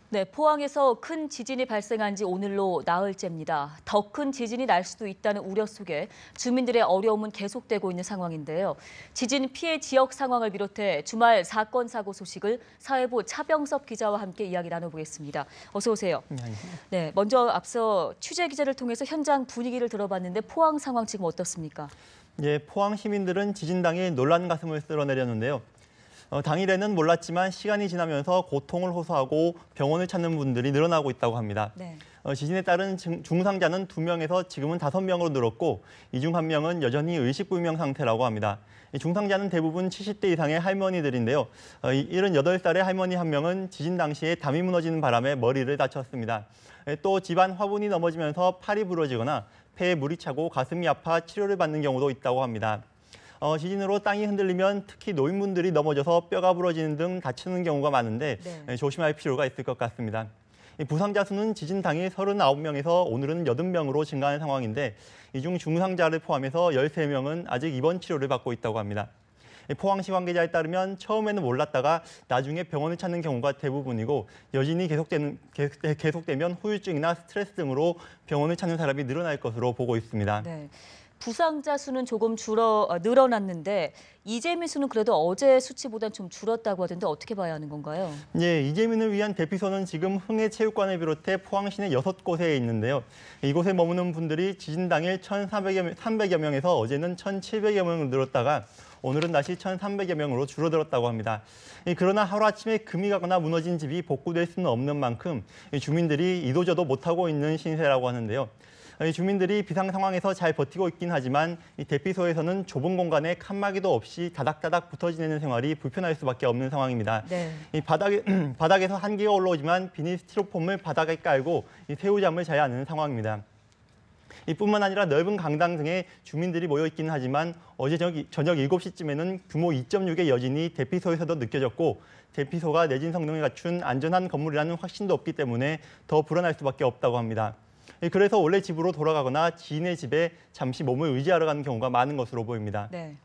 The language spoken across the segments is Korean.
네, 포항에서 큰 지진이 발생한 지 오늘로 나흘째입니다. 더 큰 지진이 날 수도 있다는 우려 속에 주민들의 어려움은 계속되고 있는 상황인데요. 지진 피해 지역 상황을 비롯해 주말 사건 사고 소식을 사회부 차병섭 기자와 함께 이야기 나눠보겠습니다. 어서 오세요. 네, 먼저 앞서 취재 기자를 통해서 현장 분위기를 들어봤는데 포항 상황 지금 어떻습니까? 예, 포항 시민들은 지진 당일 놀란 가슴을 쓸어내렸는데요. 당일에는 몰랐지만 시간이 지나면서 고통을 호소하고 병원을 찾는 분들이 늘어나고 있다고 합니다. 네. 지진에 따른 중상자는 2명에서 지금은 5명으로 늘었고 이 중 1명은 여전히 의식불명 상태라고 합니다. 중상자는 대부분 70대 이상의 할머니들인데요. 78살의 할머니 1명은 지진 당시에 담이 무너지는 바람에 머리를 다쳤습니다. 또 집안 화분이 넘어지면서 팔이 부러지거나 폐에 물이 차고 가슴이 아파 치료를 받는 경우도 있다고 합니다. 지진으로 땅이 흔들리면 특히 노인분들이 넘어져서 뼈가 부러지는 등 다치는 경우가 많은데 조심할 필요가 있을 것 같습니다. 부상자 수는 지진 당일 39명에서 오늘은 80명으로 증가하는 상황인데 이 중 중상자를 포함해서 13명은 아직 입원 치료를 받고 있다고 합니다. 포항시 관계자에 따르면 처음에는 몰랐다가 나중에 병원을 찾는 경우가 대부분이고 여진이 계속되면 후유증이나 스트레스 등으로 병원을 찾는 사람이 늘어날 것으로 보고 있습니다. 네. 부상자 수는 조금 늘어났는데 이재민 수는 그래도 어제 수치보다는 좀 줄었다고 하던데 어떻게 봐야 하는 건가요? 예, 이재민을 위한 대피소는 지금 흥해체육관을 비롯해 포항 시내 6곳에 있는데요. 이곳에 머무는 분들이 지진 당일 1,300여 명에서 어제는 1,700여 명으로 늘었다가 오늘은 다시 1,300여 명으로 줄어들었다고 합니다. 그러나 하루아침에 금이 가거나 무너진 집이 복구될 수는 없는 만큼 주민들이 이도저도 못하고 있는 신세라고 하는데요. 주민들이 비상 상황에서 잘 버티고 있긴 하지만 이 대피소에서는 좁은 공간에 칸막이도 없이 다닥다닥 붙어 지내는 생활이 불편할 수밖에 없는 상황입니다. 네. 이 바닥에서 한기가 올라오지만 비닐 스티로폼을 바닥에 깔고 이 새우잠을 자야 하는 상황입니다. 이뿐만 아니라 넓은 강당 등에 주민들이 모여 있기는 하지만 어제 저녁 7시쯤에는 규모 2.6의 여진이 대피소에서도 느껴졌고 대피소가 내진 성능을 갖춘 안전한 건물이라는 확신도 없기 때문에 더 불안할 수밖에 없다고 합니다. 그래서 원래 집으로 돌아가거나 지인의 집에 잠시 몸을 의지하러 가는 경우가 많은 것으로 보입니다. 네.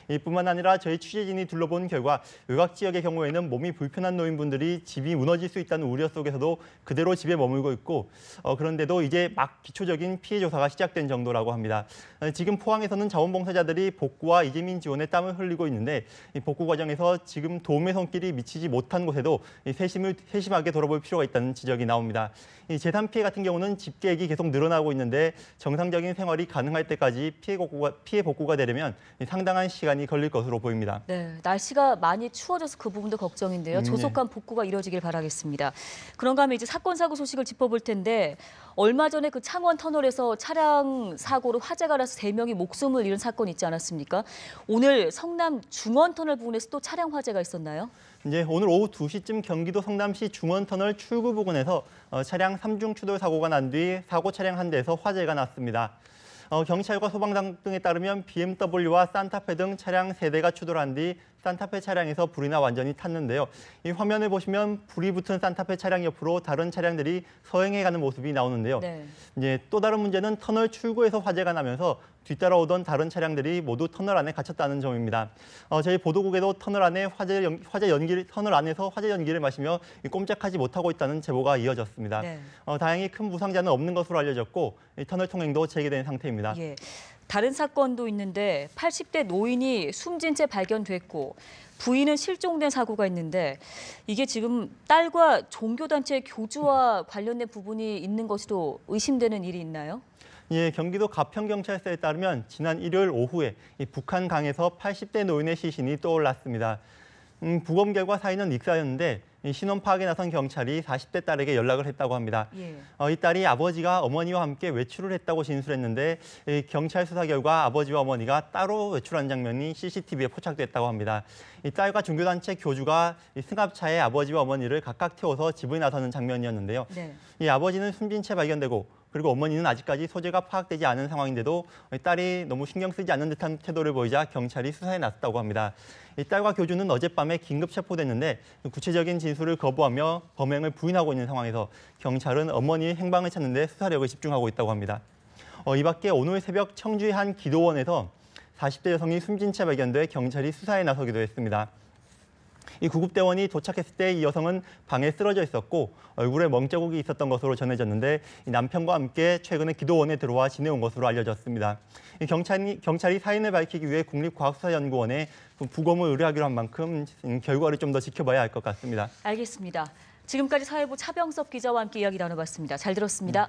이뿐만 아니라 저희 취재진이 둘러본 결과 외곽 지역의 경우에는 몸이 불편한 노인분들이 집이 무너질 수 있다는 우려 속에서도 그대로 집에 머물고 있고 그런데도 이제 막 기초적인 피해 조사가 시작된 정도라고 합니다. 지금 포항에서는 자원봉사자들이 복구와 이재민 지원에 땀을 흘리고 있는데 이 복구 과정에서 지금 도움의 손길이 미치지 못한 곳에도 세심하게 돌아볼 필요가 있다는 지적이 나옵니다. 이 재산 피해 같은 경우는 집계액이 계속 늘어나고 있는데 정상적인 생활이 가능할 때까지 피해 복구가 되려면 상당한 시간이 걸릴 것으로 보입니다. 네, 날씨가 많이 추워져서 그 부분도 걱정인데요. 조속한 복구가 이뤄지길 바라겠습니다. 그런가 하면 이제 사건 사고 소식을 짚어볼 텐데 얼마 전에 그 창원 터널에서 차량 사고로 화재가 나서 3명이 목숨을 잃은 사건이 있지 않았습니까? 오늘 성남 중원 터널 부근에서 또 차량 화재가 있었나요? 이제 오늘 오후 2시쯤 경기도 성남시 중원터널 출구 부근에서 차량 3중 추돌 사고가 난 뒤 사고 차량 한 대에서 화재가 났습니다. 경찰과 소방당 등에 따르면 BMW와 산타페 등 차량 3대가 추돌한 뒤 산타페 차량에서 불이 나 완전히 탔는데요. 이 화면을 보시면 불이 붙은 산타페 차량 옆으로 다른 차량들이 서행해가는 모습이 나오는데요. 네. 이제 또 다른 문제는 터널 출구에서 화재가 나면서 뒤따라오던 다른 차량들이 모두 터널 안에 갇혔다는 점입니다. 저희 보도국에도 터널 안에서 화재 연기를 마시며 꼼짝하지 못하고 있다는 제보가 이어졌습니다. 네. 다행히 큰 부상자는 없는 것으로 알려졌고 터널 통행도 재개된 상태입니다. 예. 다른 사건도 있는데 80대 노인이 숨진 채 발견됐고 부인은 실종된 사고가 있는데 이게 지금 딸과 종교단체 교주와 관련된 부분이 있는 것으로 의심되는 일이 있나요? 예, 경기도 가평경찰서에 따르면 지난 일요일 오후에 북한 강에서 80대 노인의 시신이 떠올랐습니다. 부검 결과 사인은 익사였는데 신원 파악에 나선 경찰이 40대 딸에게 연락을 했다고 합니다. 예. 이 딸이 아버지가 어머니와 함께 외출을 했다고 진술했는데 경찰 수사 결과 아버지와 어머니가 따로 외출한 장면이 CCTV에 포착됐다고 합니다. 이 딸과 종교단체 교주가 승합차에 아버지와 어머니를 각각 태워서 집을 나서는 장면이었는데요. 네. 이 아버지는 숨진 채 발견되고 그리고 어머니는 아직까지 소재가 파악되지 않은 상황인데도 딸이 너무 신경 쓰지 않는 듯한 태도를 보이자 경찰이 수사에 나섰다고 합니다. 이 딸과 교주는 어젯밤에 긴급 체포됐는데 구체적인 진술을 거부하며 범행을 부인하고 있는 상황에서 경찰은 어머니의 행방을 찾는 데 수사력을 집중하고 있다고 합니다. 이 밖에 오늘 새벽 청주의 한 기도원에서 40대 여성이 숨진 채 발견돼 경찰이 수사에 나서기도 했습니다. 이 구급대원이 도착했을 때 이 여성은 방에 쓰러져 있었고 얼굴에 멍자국이 있었던 것으로 전해졌는데 이 남편과 함께 최근에 기도원에 들어와 지내온 것으로 알려졌습니다. 이 경찰이 사인을 밝히기 위해 국립과학수사연구원에 부검을 의뢰하기로 한 만큼 결과를 좀 더 지켜봐야 할 것 같습니다. 알겠습니다. 지금까지 사회부 차병섭 기자와 함께 이야기 나눠봤습니다. 잘 들었습니다.